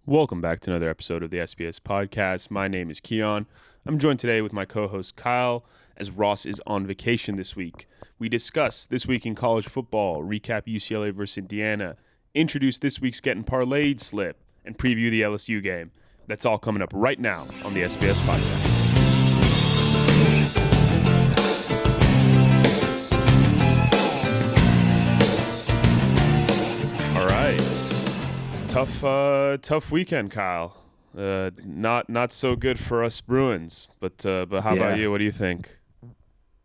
Welcome back to another episode of the SBS podcast. My name is Keon. I'm joined today with my co-host Kyle, as Ross is on vacation this week. We discuss this week in college football, recap UCLA versus Indiana, introduce this week's Gettin Parlayed slip, and preview the LSU game. That's all coming up right now on the SBS podcast. All right. Tough weekend, Kyle. Not so good for us Bruins, but how about you? What do you think?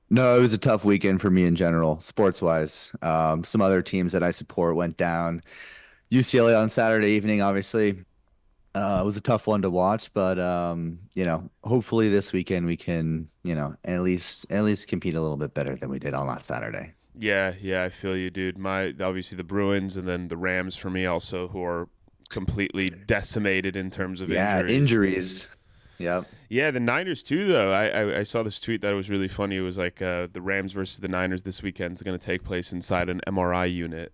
No, it was a tough weekend for me in general, sports-wise. Some other teams that I support went down. UCLA on Saturday evening, obviously, it was a tough one to watch, but hopefully this weekend we can, at least compete a little bit better than we did on last Saturday. Yeah, I feel you, dude. Obviously the Bruins and then the Rams for me also, who are completely decimated in terms of injuries. Injuries. Yep. Yeah, the Niners too, though. I saw this tweet that was really funny. It was like the Rams versus the Niners this weekend is going to take place inside an MRI unit.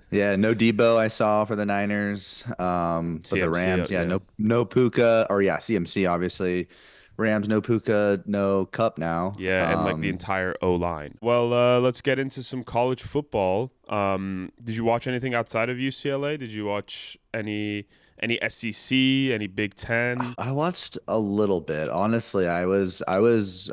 Yeah, no Debo I saw for the Niners. For CMC, the Rams, no Puka, or CMC obviously. Rams, no Puka, no Cup now. Yeah, and like the entire O-line. Well, let's get into some college football. Did you watch anything outside of UCLA? Did you watch any SEC, any Big Ten? I watched a little bit. Honestly, I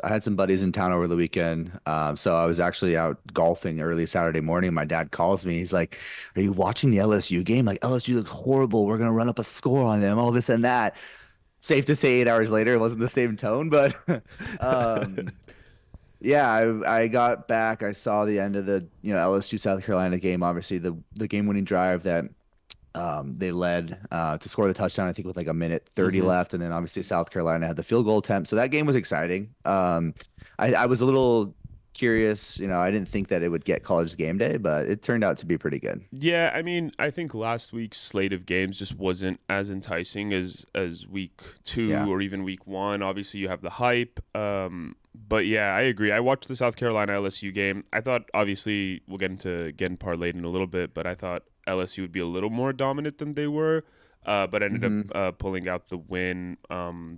had some buddies in town over the weekend. So I was actually out golfing early Saturday morning. My dad calls me. He's like, "Are you watching the LSU game? Like, LSU looks horrible. We're gonna run up a score on them, all this and that." Safe to say 8 hours later, it wasn't the same tone, but I got back. I saw the end of the LSU South Carolina game. Obviously, the game-winning drive that they led to score the touchdown, I think, with like a minute 30 left. And then obviously South Carolina had the field goal attempt. So that game was exciting. I was a little curious. I didn't think that it would get College Game Day, but it turned out to be pretty good. Yeah, I mean, I think last week's slate of games just wasn't as enticing as week 2 or even week 1. Obviously, you have the hype. But yeah, I agree. I watched the South Carolina LSU game. I thought, obviously, we'll get into Gettin Parlayed in a little bit, but I thought LSU would be a little more dominant than they were, but ended up pulling out the win.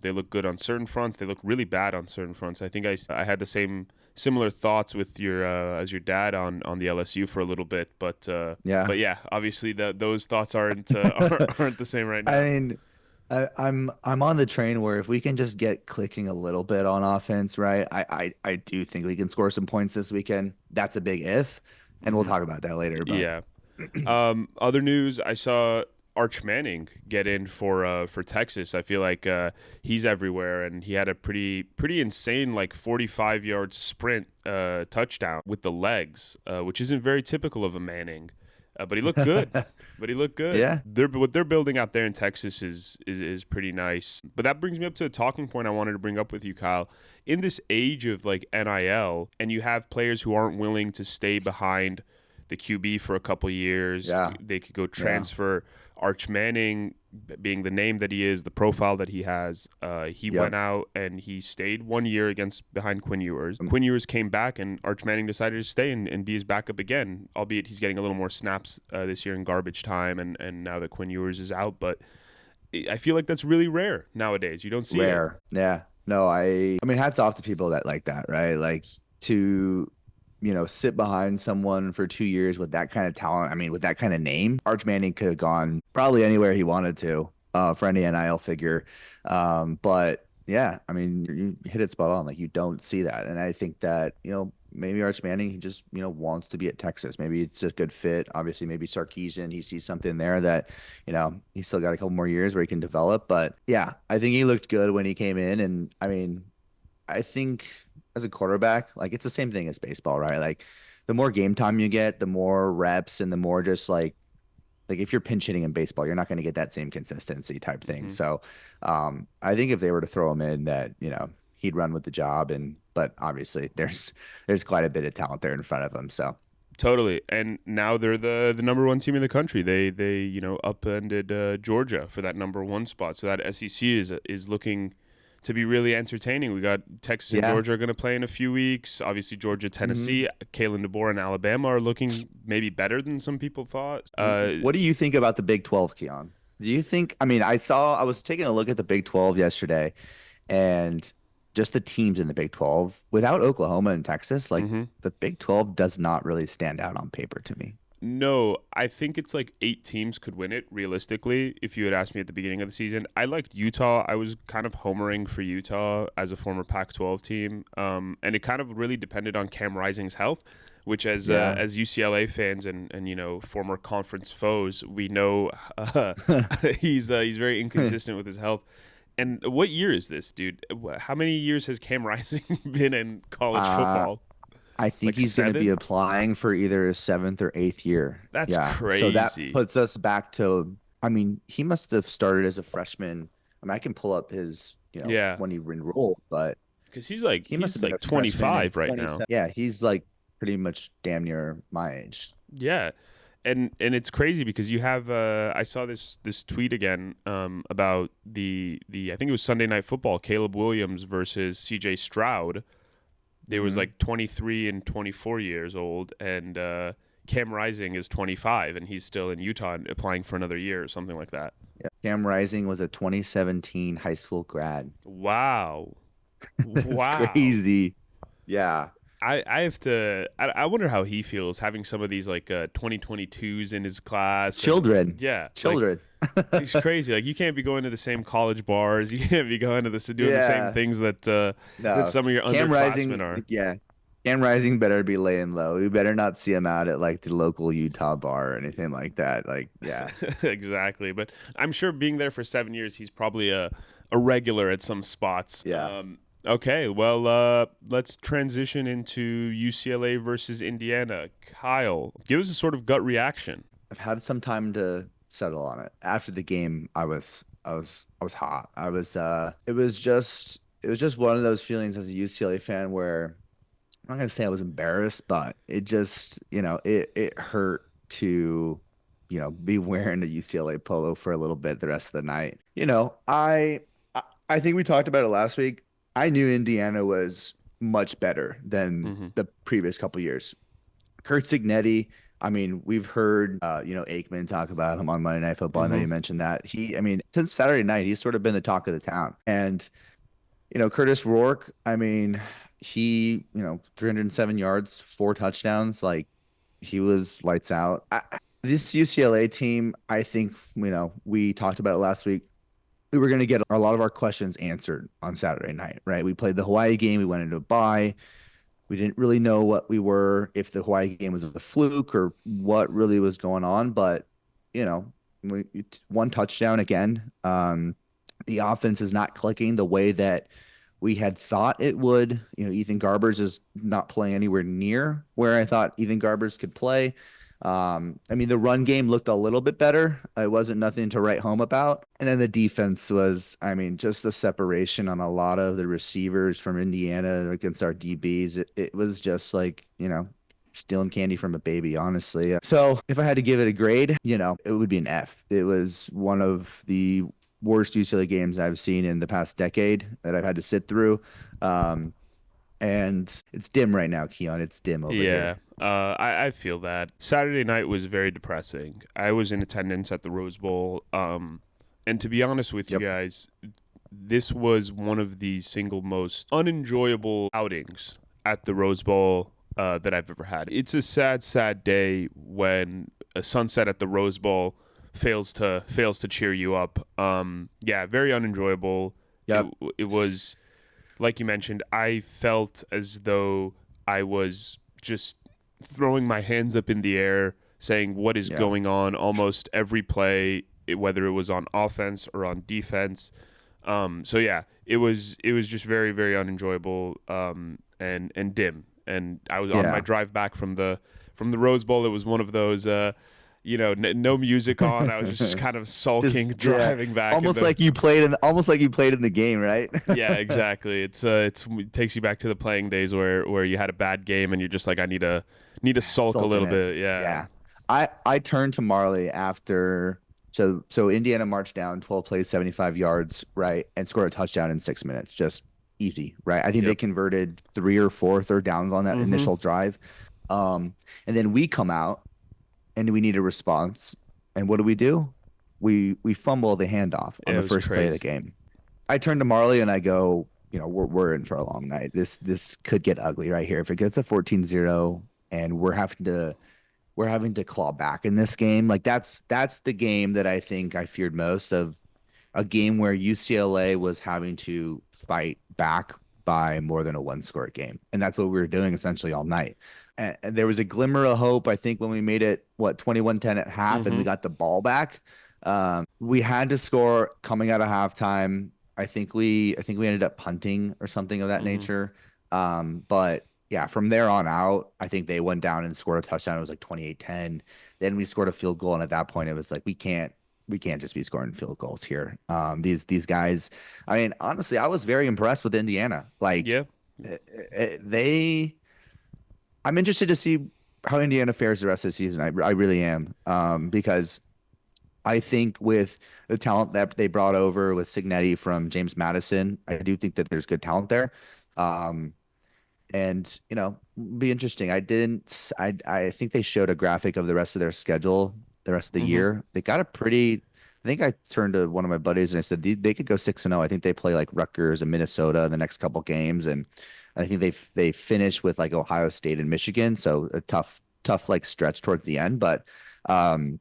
They look good on certain fronts. They look really bad on certain fronts. I think I had the similar thoughts with your as your dad on the LSU for a little bit, but yeah, obviously those thoughts aren't the same right now. I mean, I'm on the train where if we can just get clicking a little bit on offense, right? I do think we can score some points this weekend. That's a big if, and we'll talk about that later. But. Yeah. Other news, I saw Arch Manning get in for Texas. I feel like he's everywhere, and he had a pretty insane 45-yard sprint touchdown with the legs, which isn't very typical of a Manning. But he looked good. Yeah. What they're building out there in Texas is pretty nice. But that brings me up to a talking point I wanted to bring up with you, Kyle. In this age of NIL, and you have players who aren't willing to stay behind the QB for a couple years. Yeah. They could go transfer. Arch Manning, being the name that he is, the profile that he has, he went out and he stayed 1 year behind Quinn Ewers. Quinn Ewers came back, and Arch Manning decided to stay and be his backup again, albeit he's getting a little more snaps this year in garbage time, and now that Quinn Ewers is out. But I feel like that's really rare nowadays. You don't see rare. it. Yeah. No, I mean, hats off to people that like that, right? Like to sit behind someone for 2 years with that kind of talent. I mean, with that kind of name, Arch Manning could have gone probably anywhere he wanted to for any NIL figure. But yeah, I mean, you hit it spot on. Like, you don't see that. And I think that, maybe Arch Manning, he just, wants to be at Texas. Maybe it's a good fit. Obviously, maybe Sarkisian, he sees something there that, he's still got a couple more years where he can develop. But yeah, I think he looked good when he came in. And I mean, I think as a quarterback, it's the same thing as baseball, right? Like, the more game time you get, the more reps, and the more just like if you're pinch hitting in baseball, you're not going to get that same consistency type thing. So I think if they were to throw him in, that, he'd run with the job. But obviously there's quite a bit of talent there in front of him. So totally. And now they're the number 1 team in the country. They upended Georgia for that number 1 spot. So that SEC is looking to be really entertaining. We got Texas and Georgia are going to play in a few weeks. Obviously, Georgia, Tennessee, Kalen DeBoer, and Alabama are looking maybe better than some people thought. What do you think about the Big 12, Keon? Do you think, I mean, I was taking a look at the Big 12 yesterday and just the teams in the Big 12 without Oklahoma and Texas, like Hmm. the Big 12 does not really stand out on paper to me. No, I think it's like 8 teams could win it realistically. If you had asked me at the beginning of the season, I liked Utah. I was kind of homering for Utah as a former Pac-12 team, and it kind of really depended on Cam Rising's health, which Yeah. as UCLA fans and former conference foes, we know he's very inconsistent with his health. And what year is this, dude? How many years has Cam Rising been in college Uh, football? I think Like he's going to be 7? applying for either his seventh or eighth year. That's Yeah. So that crazy. puts us back to, I mean, he must have started as a freshman. I mean, I can pull up his, Yeah. when he enrolled, but Because he's like he must have he's been like a freshman in 25 right now. 27. Yeah. He's like pretty much damn near my age. Yeah, and it's crazy because you have I saw this tweet again about the I think it was Sunday Night Football, Caleb Williams versus C.J. Stroud. They was Hmm. like 23 and 24 years old, and Cam Rising is 25, and he's still in Utah and applying for another year or something like that. Yeah. Cam Rising was a 2017 high school grad. Wow, That's wow. crazy. Yeah. I have to I wonder how he feels having some of these like 2022s in his class and Children. yeah like Children. it's crazy like you can't be going to the same college bars, you can't be going to this doing the same Yeah. things that that No. some of your Cam underclassmen Rising, are. yeah. Cam Rising better be laying low. We better not see him out at like the local Utah bar or anything like that. Like, yeah. Exactly, but I'm sure being there for 7 years he's probably a regular at some spots. Yeah. Okay, well let's transition into UCLA versus Indiana. Kyle, give us a sort of gut reaction. I've had some time to settle on it. After the game, I was hot. It was just one of those feelings as a UCLA fan where I'm not gonna say I was embarrassed, but it just, it hurt to, be wearing a UCLA polo for a little bit the rest of the night. I think we talked about it last week. I knew Indiana was much better than Hmm. the previous couple years. Kurt Signetti, I mean, we've heard, Aikman talk about him on Monday Night Football. I know Hmm. you mentioned that. I mean, since Saturday night, he's sort of been the talk of the town. And, Curtis Rourke, I mean, 307 yards, 4 touchdowns. Like, he was lights out. This UCLA team, I think, we talked about it last week. We were going to get a lot of our questions answered on Saturday night, right? We played the Hawaii game. We went into a bye. We didn't really know what we were, if the Hawaii game was a fluke or what really was going on. But, you know, one touchdown again. The offense is not clicking the way that we had thought it would. Ethan Garbers is not playing anywhere near where I thought Ethan Garbers could play. I mean, the run game looked a little bit better. It wasn't nothing to write home about. And then the defense was, I mean, just the separation on a lot of the receivers from Indiana against our DBs. It was just like, stealing candy from a baby, honestly. So if I had to give it a grade, it would be an F. It was one of the worst UCLA games I've seen in the past decade that I've had to sit through. And it's dim right now, Keon. It's dim over Yeah, here. I feel that. Saturday night was very depressing. I was in attendance at the Rose Bowl, and to be honest with you Yep. guys, this was one of the single most unenjoyable outings at the Rose Bowl that I've ever had. It's a sad, sad day when a sunset at the Rose Bowl fails to cheer you up. Yeah, very unenjoyable. It Yep. it was like you mentioned. I felt as though I was just throwing my hands up in the air, saying, "What is Yeah. going on?" Almost every play, whether it was on offense or on defense. So yeah, it was just very very unenjoyable and dim. And I was on my Yeah. drive back from the Rose Bowl. It was one of those. No music on. I was just kind of sulking Just yeah. driving back. And Almost then, like you played in the game, right? yeah, exactly. It takes you back to the playing days where you had a bad game and you're just like, I need to sulk a Sulking little it. bit. Yeah. Yeah. I turned to Marley after so Indiana marched down 12 plays, 75 yards, right, and scored a touchdown in 6 minutes. Just easy, right? I think they Yep. converted three or four third downs on that Mm-hmm. initial drive. And then we come out and we need a response. And what do? we fumble the handoff on It the was first play of the crazy. game. I turn to Marley and I go, we're in for a long night. This could get ugly right here. If it gets a 14-0 and we're having to claw back in this game, like that's the game that I think I feared most of, a game where UCLA was having to fight back by more than a one-score game. And that's what we were doing essentially all night. And there was a glimmer of hope, I think, when we made it, 21-10 at half and we got the ball back. We had to score coming out of halftime. I think we ended up punting or something of that nature. But yeah, from there on out, I think they went down and scored a touchdown. It was like 28-10. Then we scored a field goal, and at that point, it was like we can't just be scoring field goals here. These guys. I mean, honestly, I was very impressed with Indiana. Like, Yeah. they. I'm interested to see how Indiana fares the rest of the season. I really am, because I think with the talent that they brought over with Signetti from James Madison, I do think that there's good talent there. Um, and be interesting. I think they showed a graphic of the rest of their schedule the rest of the hmm year. They got a pretty. I think I turned to one of my buddies and I said they could go 6-0. I think they play like Rutgers and Minnesota in the next couple games, and I think they finish with like Ohio State and Michigan, so a tough like stretch towards the end. But um,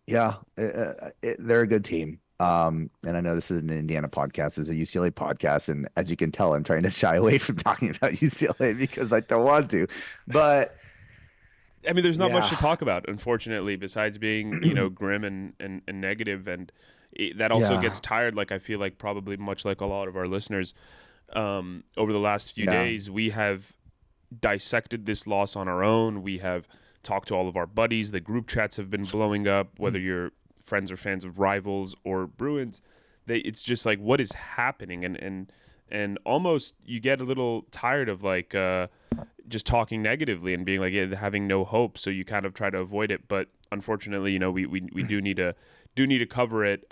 yeah, they're a good team. And I know this is an Indiana podcast, it's a UCLA podcast, and as you can tell, I'm trying to shy away from talking about UCLA because I don't want to. But I mean, there's not much yeah, to talk about, unfortunately, besides being, grim and negative. And that also yeah, gets tired. Like, I feel like probably much like a lot of our listeners, over the last few yeah, days, we have dissected this loss on our own. We have talked to all of our buddies. The group chats have been blowing up, whether you're friends or fans of Rivals or Bruins. It's just like, what is happening? And almost you get a little tired of like just talking negatively and being like, yeah, having no hope. So you kind of try to avoid it. But unfortunately, we do need to cover it.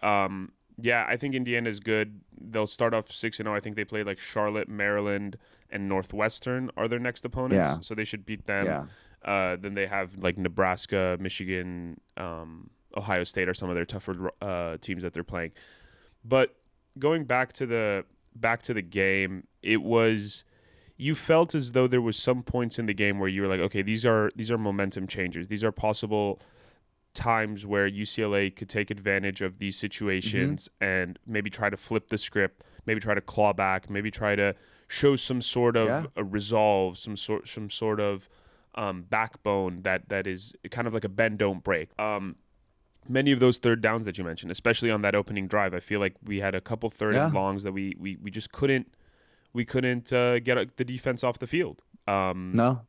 Yeah, I think Indiana is good. They'll start off 6-0. I think they play like Charlotte, Maryland, and Northwestern are their next opponents, yeah, so they should beat them. yeah, Then they have like Nebraska, Michigan, Ohio State are some of their tougher teams that they're playing. But going back to the game, it was, you felt as though there was some points in the game where you were like, okay, these are momentum changers. These are possible times where UCLA could take advantage of these hmm situations and maybe try to flip the script, maybe try to claw back, maybe try to show some sort yeah, of a resolve, some sort of backbone that is kind of like a bend don't break. Many of those third downs that you mentioned, especially on that opening drive, I feel like we had a couple third and yeah. longs that we just couldn't get the defense off the field. No,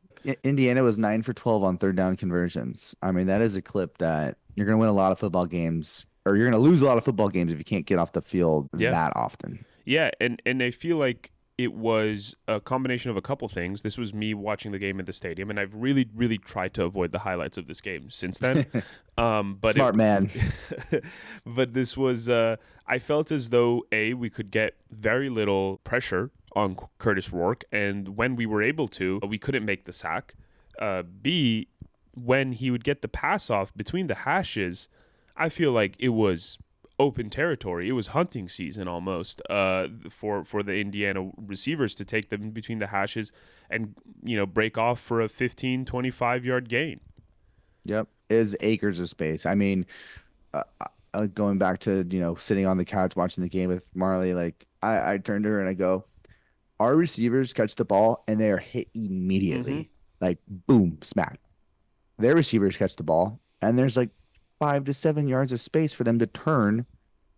Indiana was 9 for 12 on third down conversions. I mean, that is a clip that you're going to win a lot of football games, or you're going to lose a lot of football games if you can't get off the field Yeah. that often. Yeah, and I feel like it was a combination of a couple things. This was me watching the game in the stadium, and I've really, really tried to avoid the highlights of this game since then. But Smart man. but this was, I felt as though we could get very little pressure on Curtis Rourke, and when we were able to, we couldn't make the sack. B, when he would get the pass off between the hashes, I feel like it was open territory. It was hunting season almost for the Indiana receivers to take them between the hashes and break off for a 15, 25-yard gain. Yep. Is acres of space. I mean, going back to, sitting on the couch watching the game with Marley, like I turned to her and I go, our receivers catch the ball and they are hit Mm-hmm. immediately. Like boom, smack. Their receivers catch the ball and there's like 5 to 7 yards of space for them to turn,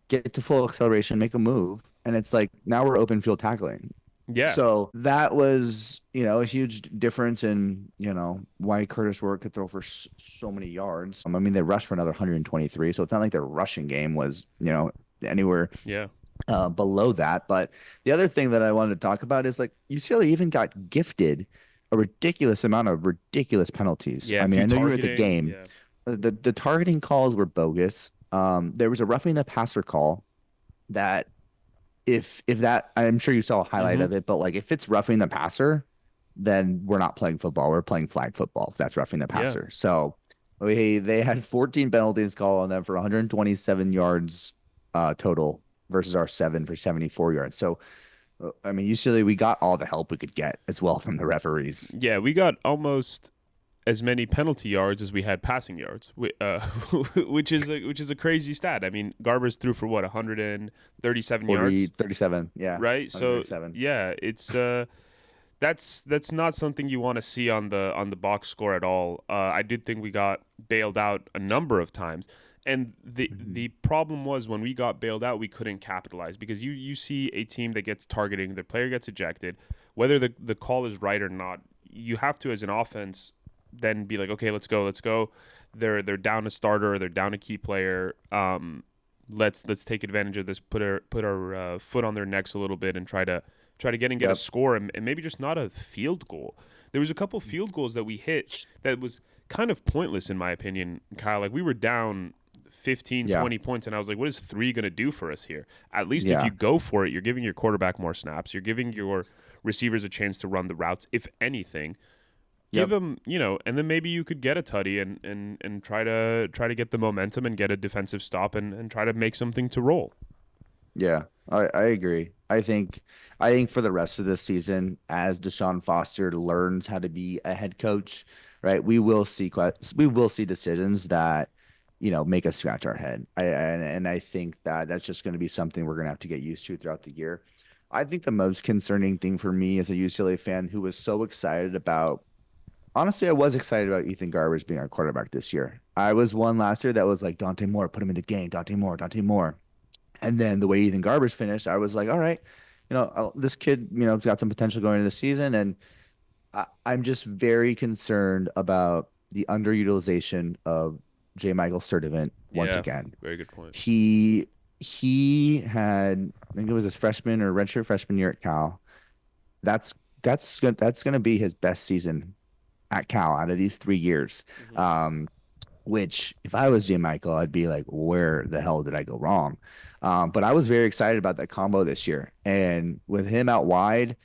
get to full acceleration, make a move. And it's like now we're open field tackling. Yeah. So that was, a huge difference in, why Curtis Rourke could throw for so many yards. I mean, they rushed for another 123. So it's not like their rushing game was, anywhere Yeah. below that. But the other thing that I wanted to talk about is like UCLA even got gifted a ridiculous amount of ridiculous penalties. Yeah. I A mean, few I know you were at the targeting. game. Yeah. The targeting calls were bogus. There was a roughing the passer call that if that, I'm sure you saw a highlight Mm-hmm. of it, but like if it's roughing the passer, then we're not playing football. We're playing flag football if that's roughing the Yeah. passer. So They had 14 penalties called on them for 127 yards total versus our 7 for 74 yards. So, I mean, usually we got all the help we could get as well from the referees. Yeah, we got almost as many penalty yards as we had passing yards, which is a crazy stat. I mean, Garbers threw for what 137 40, yards, 37. Yeah. right? So 137. yeah, it's that's not something you want to see on the box score at all. I did think we got bailed out a number of times, and the problem was when we got bailed out, we couldn't capitalize because you see a team that gets targeting, their player gets ejected, whether the call is right or not. You have to, as an offense, then be like, okay, let's go. They're down a starter, or they're down a key player. Let's take advantage of this. Put our foot on their necks a little bit and try to get and get a score, and maybe just not a field goal. There was a couple field goals that we hit that was kind of pointless in my opinion, Kyle. Like we were down 15, 20 points, and I was like, what is 3 going to do for us here? At least if you go for it, you're giving your quarterback more snaps. You're giving your receivers a chance to run the routes, if anything. Give them, and then maybe you could get a tutty and try to get the momentum and get a defensive stop and try to make something to roll. Yeah, I agree. I think for the rest of the season, as Deshaun Foster learns how to be a head coach, right, we will see decisions that make us scratch our head. And I think that that's just going to be something we're going to have to get used to throughout the year. I think the most concerning thing for me as a UCLA fan who was so excited about, honestly, I was excited about Ethan Garbers being our quarterback this year. I was one last year that was like Dante Moore, put him in the game, Dante Moore, Dante Moore. And then the way Ethan Garbers finished, I was like, all right, this kid, has got some potential going into the season. And I'm just very concerned about the underutilization of J. Michael Sturdivant once again. Very good point. He had, I think it was his freshman or redshirt freshman year at Cal. That's going to be his best season at Cal out of these 3 years. Which if I was J. Michael, I'd be like, where the hell did I go wrong? But I was very excited about that combo this year. And with him out wide,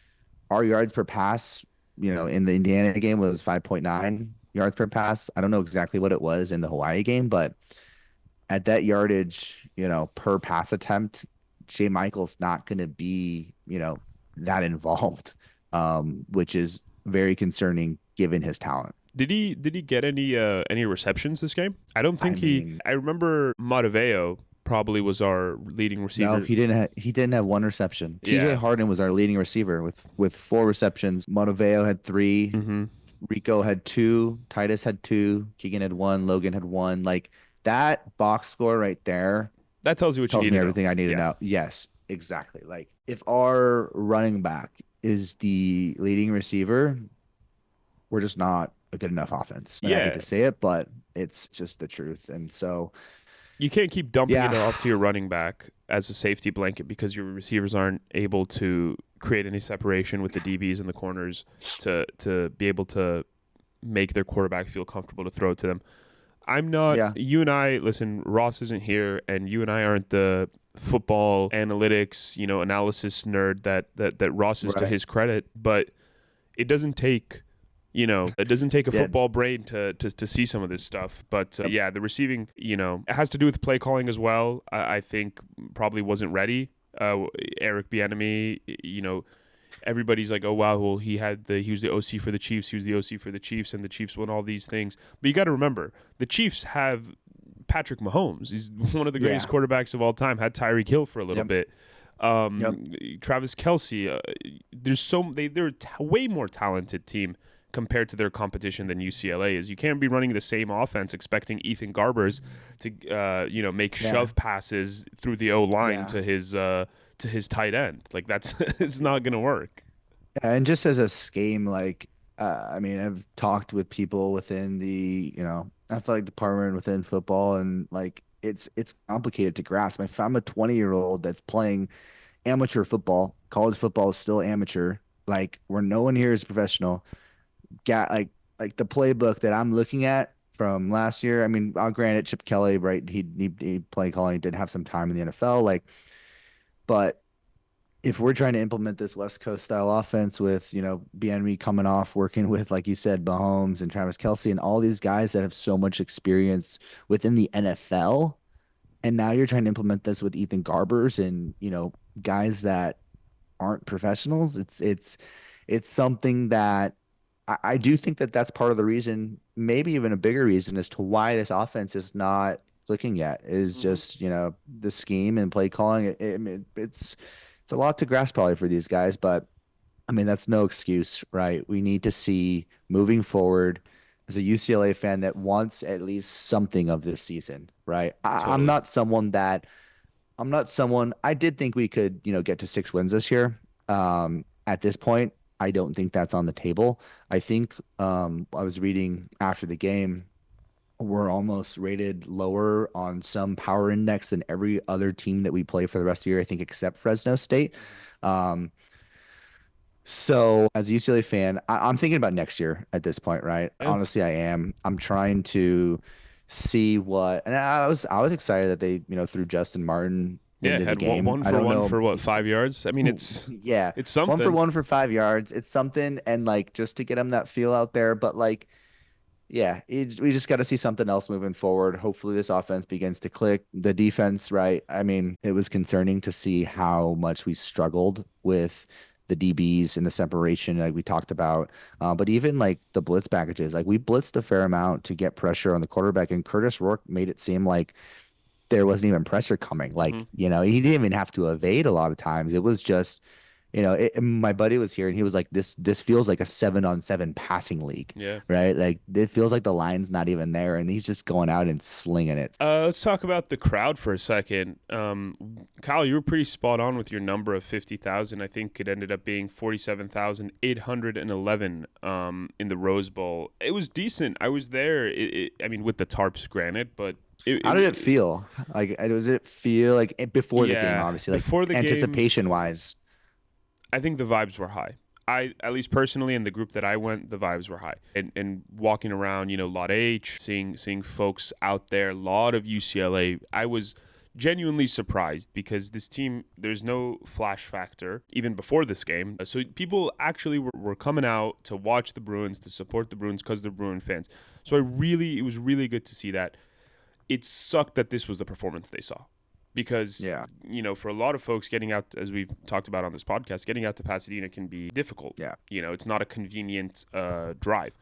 our yards per pass, in the Indiana game was 5.9 yards per pass. I don't know exactly what it was in the Hawaii game, but at that yardage, per pass attempt, J. Michael's not going to be, that involved, which is very concerning given his talent. Did he get any receptions this game? I don't think I remember Mataveo probably was our leading receiver. No, he didn't have 1 reception. TJ Harden was our leading receiver with 4 receptions. Mataveo had 3. Rico had 2. Titus had 2. Keegan had 1. Logan had 1. Like that box score right there. That tells you what you need to know. Everything I need to know. Yes, exactly. Like if our running back is the leading receiver, we're just not a good enough offense. And I hate to say it, but it's just the truth. And so you can't keep dumping it off to your running back as a safety blanket because your receivers aren't able to create any separation with the DBs in the corners to be able to make their quarterback feel comfortable to throw it to them. I'm not you and I, listen, Ross isn't here and you and I aren't the football analytics, analysis nerd that Ross is to his credit, but it doesn't take a football brain to see some of this stuff. But the receiving, it has to do with play calling as well. I think probably wasn't ready. Eric Bieniemy, everybody's like, oh wow, well he was the OC for the Chiefs. He was the OC for the Chiefs, and the Chiefs won all these things. But you got to remember, the Chiefs have Patrick Mahomes. He's one of the greatest quarterbacks of all time. Had Tyreek Hill for a little bit. Travis Kelce. They're a way more talented team compared to their competition than UCLA is. You can't be running the same offense expecting Ethan Garbers to make shove passes through the O-line to his tight end. Like that's it's not going to work. And just as a scheme, like I've talked with people within the athletic department within football, and like it's complicated to grasp. If I'm a 20-year-old that's playing amateur football, college football is still amateur, like where no one here is professional. Like the playbook that I'm looking at from last year. I mean, I'll grant it, Chip Kelly, right? He play calling, did have some time in the NFL, but if we're trying to implement this West Coast style offense with, Bienemy coming off working with, like you said, Mahomes and Travis Kelce and all these guys that have so much experience within the NFL, and now you're trying to implement this with Ethan Garbers and, guys that aren't professionals, it's something that I do think that that's part of the reason, maybe even a bigger reason as to why this offense is not clicking yet is just, the scheme and play calling. It's a lot to grasp probably for these guys, but I mean, that's no excuse, right? We need to see moving forward as a UCLA fan that wants at least something of this season, right? Totally. I'm not someone, I did think we could, get to 6 wins this year. At this point, I don't think that's on the table. I think I was reading after the game, we're almost rated lower on some power index than every other team that we play for the rest of the year, I think, except Fresno State. Um, so as a UCLA fan, I'm thinking about next year at this point, right? Yeah. Honestly, I am. I'm trying to see what, and I was excited that they, threw Justin Martin Yeah, into the had one, game. one I for don't one know. for what, 5 yards? I mean, Yeah, it's 1 for something. 1 for 5 yards. It's something, and like just to get him that feel out there. But like, yeah, we just got to see something else moving forward. Hopefully, this offense begins to click. The defense, right? I mean, it was concerning to see how much we struggled with the DBs and the separation, like we talked about. But even like the blitz packages, like we blitzed a fair amount to get pressure on the quarterback, and Curtis Rourke made it seem like there wasn't even pressure coming. Hmm. Like, he didn't even have to evade a lot of times. It was just, my buddy was here and he was like, this feels like a 7-on-7 passing league, Yeah. right? Like it feels like the line's not even there and he's just going out and slinging it. Let's talk about the crowd for a second. Kyle, you were pretty spot on with your number of 50,000. I think it ended up being 47,811 in the Rose Bowl. It was decent. I was there. I mean, with the tarps, granted, but How did it feel? Like, does it feel like before the game, yeah, obviously, like before the game, anticipation wise? I think the vibes were high. At least personally, in the group that I went, the vibes were high. And walking around, Lot H, seeing folks out there, a lot of UCLA. I was genuinely surprised because this team, there's no flash factor even before this game. So people actually were coming out to watch the Bruins, to support the Bruins because they're Bruin fans. So it was really good to see that. It sucked that this was the performance they saw because Yeah. for a lot of folks, getting out, as we've talked about on this podcast, getting out to Pasadena can be difficult. Yeah. It's not a convenient drive,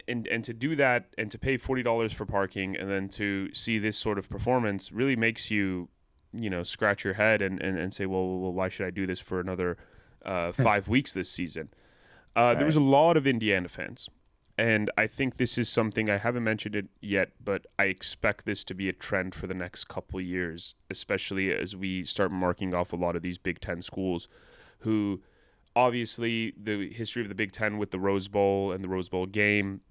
and to do that and to pay $40 for parking and then to see this sort of performance really makes you scratch your head and say, well, why should I do this for another 5 weeks this season? There was Right. a lot of Indiana fans. And I think this is something, I haven't mentioned it yet, but I expect this to be a trend for the next couple years, especially as we start marking off a lot of these Big Ten schools who obviously the history of the Big Ten with the Rose Bowl and the Rose Bowl game,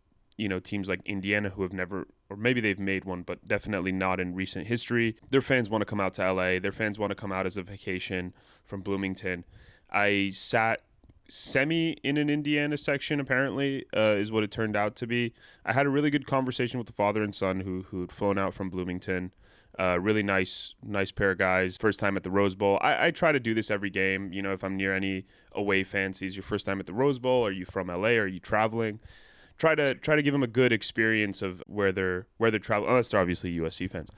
teams like Indiana who have never, or maybe they've made one, but definitely not in recent history. Their fans want to come out to LA. Their fans want to come out as a vacation from Bloomington. I sat semi in an Indiana section, apparently, is what it turned out to be. I had a really good conversation with the father and son who'd flown out from Bloomington. Really nice pair of guys. First time at the Rose Bowl. I try to do this every game. If I'm near any away fancies, your first time at the Rose Bowl. Are you from LA? Are you traveling? Try to give them a good experience of where they're traveling. Unless they're obviously USC fans.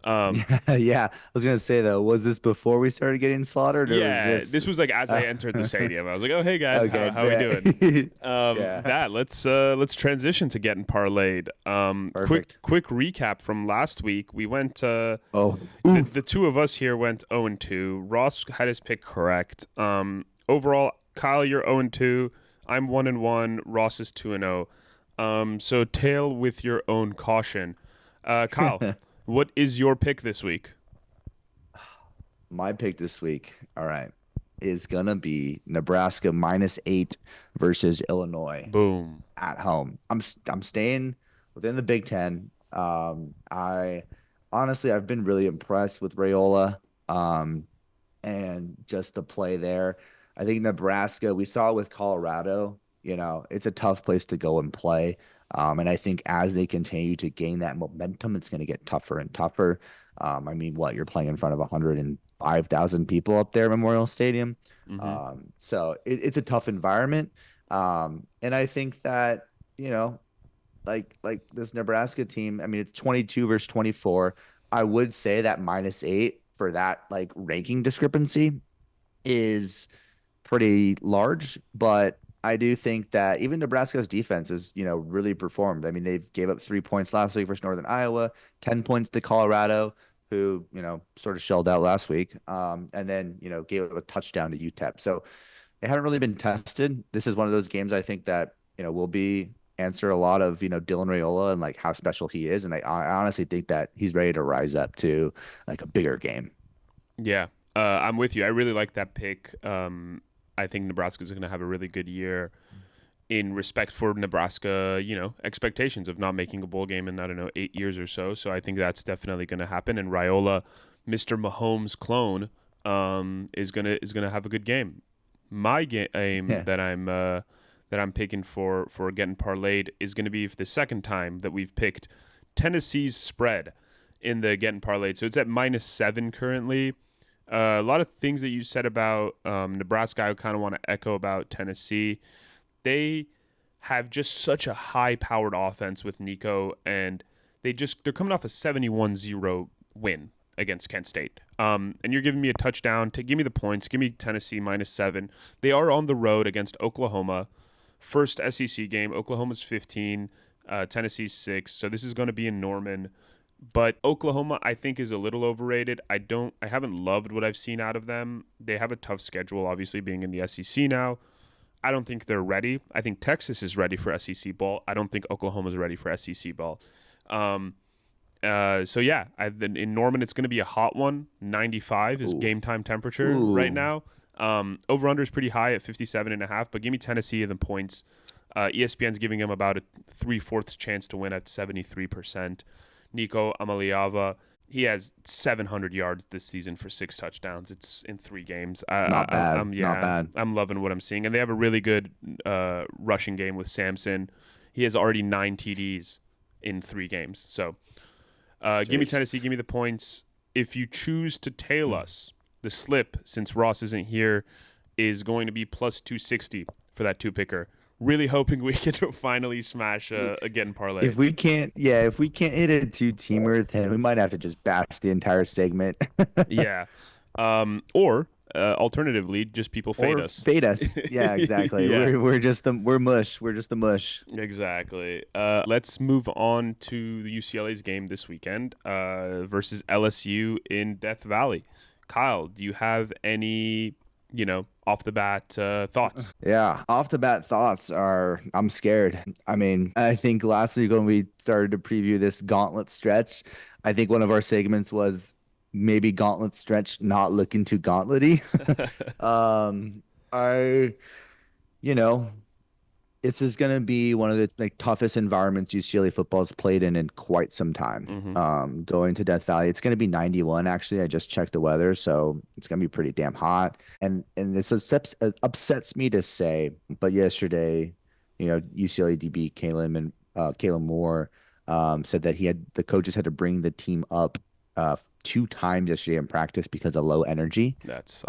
Yeah. I was gonna say though, was this before we started getting slaughtered, or was Yeah, this? this was like as I entered the stadium. I was like, "Oh, hey guys, Okay. how we doing?" Yeah. That let's transition to Gettin Parlayed. Perfect. Quick recap from last week. We went. Oh, The two of us here went 0-2. Ross had his pick correct. Overall, Kyle, you're 0-2. I'm 1-1. Ross is 2-0. So tail with your own caution. Kyle, what is your pick this week? my pick this week, all right, is gonna be Nebraska -8 versus Illinois Boom. at home. I'm staying within the Big Ten. I honestly I've been really impressed with Rayola, and just the play there. I think Nebraska, we saw it with Colorado. It's a tough place to go and play. And I think as they continue to gain that momentum, it's going to get tougher and tougher. I mean, what you're playing in front of 5,000 people up there at Memorial Stadium. Mm-hmm. So it's a tough environment. And I think that, you know, like this Nebraska team, I mean, it's 22 versus 24. I would say that -8 for that like ranking discrepancy is pretty large, but I do think that even Nebraska's defense is, really performed. I mean, they gave up 3 points last week versus Northern Iowa, 10 points to Colorado, who, sort of shelled out last week. And then, gave up a touchdown to UTEP. So they haven't really been tested. This is one of those games I think that, will be answer a lot of, Dylan Raiola and like how special he is. And I honestly think that he's ready to rise up to like a bigger game. Yeah, I'm with you. I really like that pick. I think Nebraska's going to have a really good year in respect for Nebraska, expectations of not making a bowl game in, I don't know, 8 years or so. So I think that's definitely going to happen. And Raiola, Mr. Mahomes clone, is gonna have a good game. My game Yeah. that I'm picking for Gettin Parlayed is going to be for the second time that we've picked Tennessee's spread in the Gettin Parlayed. So it's at -7 currently. A lot of things that you said about Nebraska, I kind of want to echo about Tennessee. They have just such a high-powered offense with Nico, and they're coming off a 71-0 win against Kent State. And you're giving me a touchdown. Give me the points. Give me Tennessee -7. They are on the road against Oklahoma. First SEC game. Oklahoma's 15, Tennessee's 6. So this is going to be in Norman. But Oklahoma, I think, is a little overrated. I haven't loved what I've seen out of them. They have a tough schedule, obviously, being in the SEC now. I don't think they're ready. I think Texas is ready for SEC ball. I don't think Oklahoma's ready for SEC ball. So yeah, in Norman, it's going to be a hot one. 95 is game time temperature right now. Over-under is pretty high at 57.5, but give me Tennessee and the points. ESPN's giving them about a 3/4 chance to win at 73%. Nico Amaliava, he has 700 yards this season for 6 touchdowns. It's in 3 games. Not bad. Not bad. I'm loving what I'm seeing. And they have a really good rushing game with Samson. He has already 9 TDs in 3 games. So give me Tennessee, give me the points. If you choose to tail us, the slip, since Ross isn't here, is going to be +260 for that 2-picker. Really hoping we can finally smash a Gettin Parlay. If we can't hit a 2-teamer, then we might have to just bash the entire segment. Yeah. Or alternatively, just people fade us. Fade us. Yeah, exactly. Yeah. We're mush. We're just the mush. Exactly. Let's move on to the UCLA's game this weekend versus LSU in Death Valley. Kyle, do you have any, off the bat thoughts? Yeah, off the bat thoughts are I'm scared. I mean, I think last week when we started to preview this gauntlet stretch, I think one of our segments was maybe gauntlet stretch not looking too gauntletty. This is going to be one of the toughest environments UCLA football has played in quite some time. Mm-hmm. Going to Death Valley, it's going to be 91. Actually, I just checked the weather, so it's going to be pretty damn hot. And this upsets me to say, but yesterday, UCLA DB Kalen Moore said that the coaches had to bring the team up 2 times yesterday in practice because of low energy. That's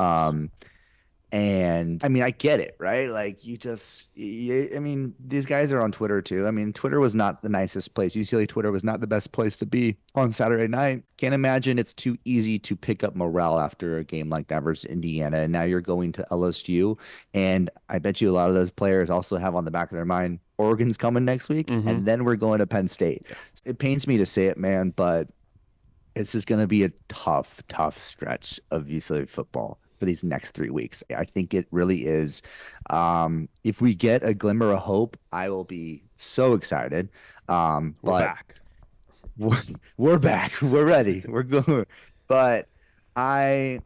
and I mean, I get it, right? Like I mean, these guys are on Twitter too. I mean, Twitter was not the nicest place. UCLA Twitter was not the best place to be on Saturday night. Can't imagine it's too easy to pick up morale after a game like that versus Indiana. And now you're going to LSU. And I bet you a lot of those players also have on the back of their mind, Oregon's coming next week. Mm-hmm. And then we're going to Penn State. Yeah. It pains me to say it, man, but this is going to be a tough stretch of UCLA football for these next 3 weeks. I think it really is. If we get a glimmer of hope, I will be so excited. We're back. We're back. We're ready. We're going. But I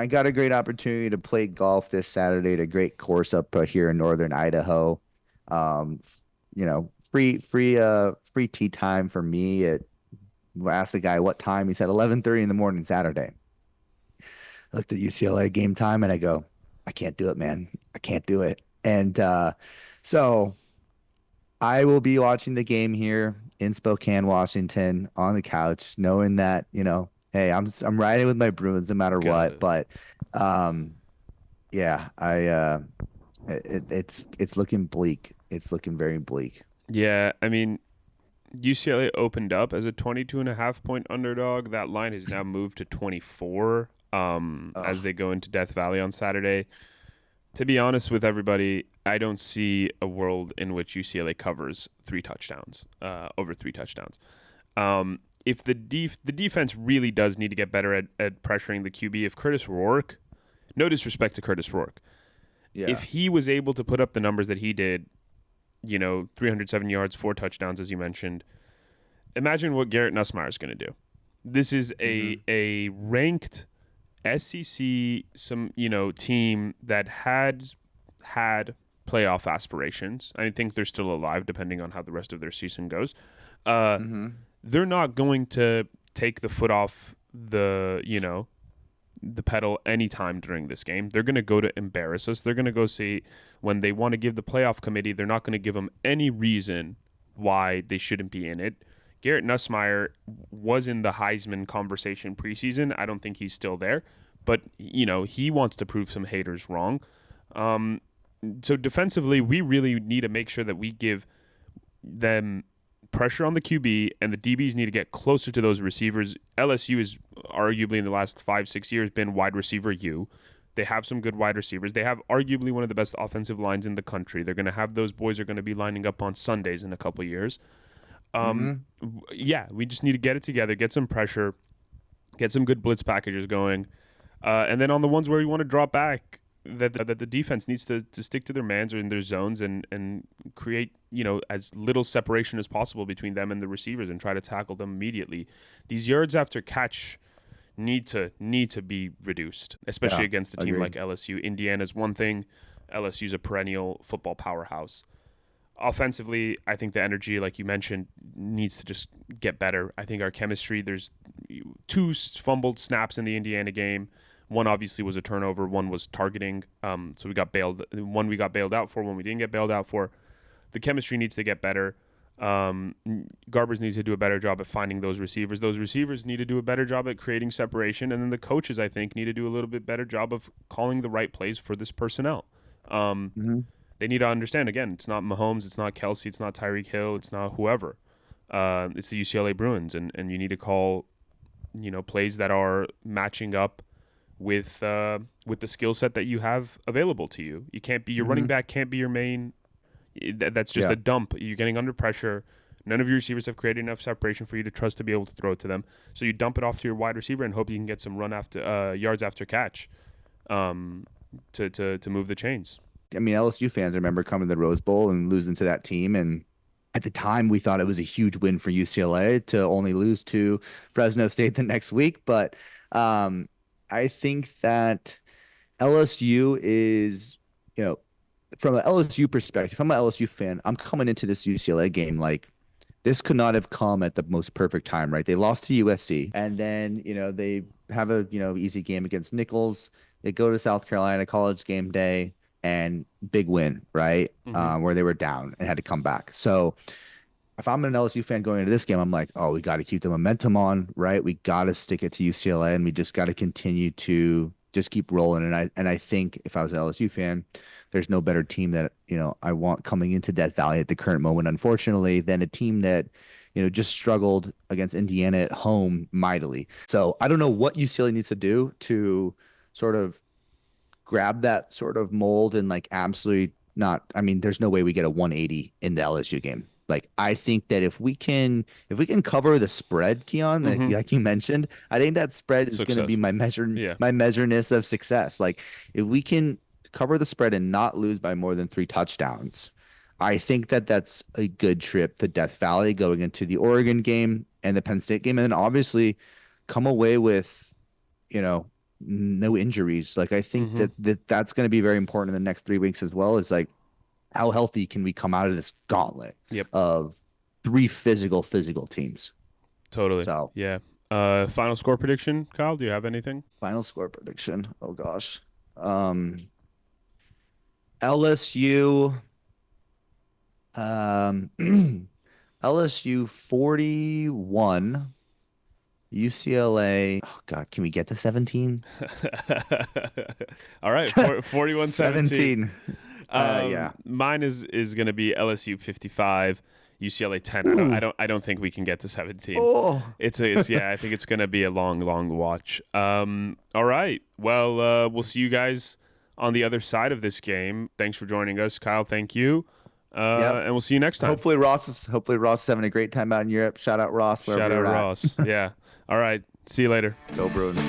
got a great opportunity to play golf this Saturday at a great course up here in northern Idaho. Free tee time for me. I asked the guy what time. He said 11:30 in the morning Saturday. I looked at UCLA game time and I go, I can't do it, man. I can't do it. And so I will be watching the game here in Spokane, Washington on the couch, knowing that, Hey, I'm riding with my Bruins no matter Got what. it. But um, yeah, it's looking bleak. It's looking very bleak. Yeah, I mean, UCLA opened up as a 22.5 point underdog. That line has now moved to 24 as Ugh, they go into Death Valley on Saturday. To be honest with everybody, I don't see a world in which UCLA covers three touchdowns, over three touchdowns. If the defense really does need to get better at pressuring the QB, if Curtis Rourke, no disrespect to Curtis Rourke, if yeah. he was able to put up the numbers that he did, 307 yards, four touchdowns, as you mentioned, imagine what Garrett Nussmeier is going to do. This is Hmm. a ranked SEC team that had playoff aspirations. I think they're still alive, depending on how the rest of their season goes. Uh, Hmm. they're not going to take the foot off the pedal anytime during this game. They're going to go to embarrass us. They're going to go see when they want to give the playoff committee. They're not going to give them any reason why they shouldn't be in it. Garrett Nussmeier was in the Heisman conversation preseason. I don't think he's still there, but he wants to prove some haters wrong. Um, so defensively, we really need to make sure that we give them pressure on the QB, and the DBs need to get closer to those receivers. LSU is arguably in the last 5-6 years been wide receiver U. They have some good wide receivers. They have arguably one of the best offensive lines in the country. They're going to have those boys are going to be lining up on Sundays in a couple years. Um, Hmm. yeah, we just need to get it together, get some pressure, get some good blitz packages going, and then on the ones where we want to drop back, that the defense needs to stick to their mans or in their zones and create as little separation as possible between them and the receivers and try to tackle them immediately. These yards after catch need to be reduced, especially Yeah, against a team like agreed. LSU. Indiana's one thing, LSU's a perennial football powerhouse. Offensively, I think the energy, like you mentioned, needs to just get better. I think our chemistry, there's two fumbled snaps in the Indiana game. One obviously was a turnover. One was targeting. So we got bailed. One we got bailed out for. One we didn't get bailed out for. The chemistry needs to get better. Garbers needs to do a better job at finding those receivers. Those receivers need to do a better job at creating separation, and then the coaches, I think, need to do a little bit better job of calling the right plays for this personnel. Um, Hmm. they need to understand again, it's not Mahomes, it's not Kelsey, it's not Tyreek Hill, it's not whoever. It's the UCLA Bruins, and you need to call plays that are matching up with the skill set that you have available to you. You can't be your running Hmm. back can't be your main. That's just Yeah. a dump. You're getting under pressure. None of your receivers have created enough separation for you to trust to be able to throw it to them. So you dump it off to your wide receiver and hope you can get some run after yards after catch, um, to move the chains. I mean, LSU fans remember coming to the Rose Bowl and losing to that team. And at the time, we thought it was a huge win for UCLA to only lose to Fresno State the next week. But um, I think that LSU is, you know, from an LSU perspective, if I'm an LSU fan, I'm coming into this UCLA game like this could not have come at the most perfect time, right? They lost to USC, and then they have a easy game against Nichols. They go to South Carolina College game day and big win, right? Mm-hmm. Where they were down and had to come back. So if I'm an LSU fan going into this game, I'm like, oh, we got to keep the momentum on, right? We got to stick it to UCLA, and we just got to continue to just keep rolling. And I think if I was an LSU fan, there's no better team that I want coming into Death Valley at the current moment, unfortunately, than a team that just struggled against Indiana at home mightily. So I don't know what UCLA needs to do to sort of grab that sort of mold and like absolutely not. I mean, there's no way we get a 180 in the LSU game. Like I think that if we can cover the spread, Keon, like, Mm-hmm. like you mentioned, I think that spread is going to be Successful. Yeah. my measureness of success. Like if we can cover the spread and not lose by more than three touchdowns, I think that that's a good trip to Death Valley going into the Oregon game and the Penn State game, and then obviously come away with you know, no injuries. Like I think Mm-hmm. that's going to be very important in the next 3 weeks as well. Is like how healthy can we come out of this gauntlet Yep. of three physical teams? Totally. So Yeah. Final score prediction, Kyle. Do you have anything? final score prediction. Oh gosh, um, LSU, um, LSU 41, UCLA. Oh God, can we get to 17? All right, 41-17. 17. Yeah. Mine is going to be LSU 55, UCLA 10. Ooh. I don't think we can get to 17. Oh. It's yeah, I think it's going to be a long watch. All right. Well, we'll see you guys on the other side of this game. Thanks for joining us, Kyle. Thank you. And we'll see you next time. Hopefully Ross is having a great time out in Europe. Shout out Ross. Shout out Ross. Yeah. All right. See you later. Go Bruins.